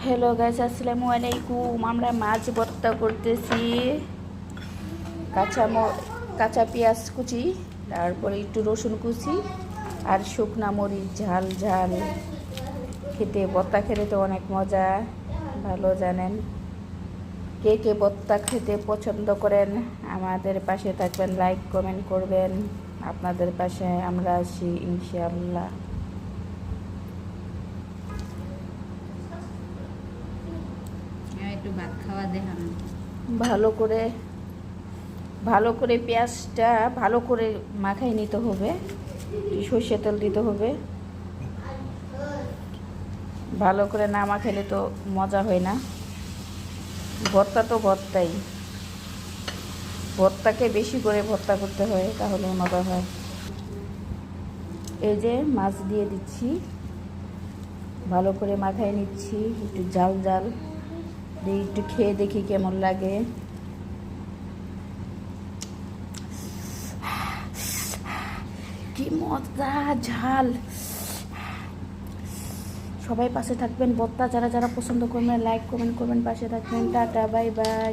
Hello guys, আসসালামু আলাইকুম। আমরা মাছ ভর্তা করতেছি। কাঁচা পেঁয়াজ কুচি, তারপরে একটু রসুন কুচি আর শুকনা মরিচ ঝাল ঝাল। খেতে ভর্তা খেতে তো অনেক মজা, ভালো জানেন। কে কে ভর্তা খেতে পছন্দ করেন আমাদের পাশে থাকবেন, লাইক কমেন্ট করবেন। আপনাদের পাশে আমরা আছি ইনশাআল্লাহ। একটু ভাত খাওয়া দেখান। ভালো করে পেঁয়াজটা ভালো করে মাখাই নিতে হবে, সর্ষে তেল দিতে হবে। ভালো করে না মাখাইলে তো মজা হয় না। ভর্তা তো ভর্তাই, ভর্তাকে বেশি করে ভর্তা করতে হয়, তাহলে মজা হয়। এই যে মাছ দিয়ে দিচ্ছি, ভালো করে মাখাই নিচ্ছি, একটু জাল জাল দিয়ে একটু খেয়ে দেখি কেমন লাগে। কি মজা ঝাল। সবাই পাশে থাকবেন, ভর্তা যারা যারা পছন্দ করবেন লাইক কমেন্ট করবেন, পাশে থাকবেন। Tata, bye bye.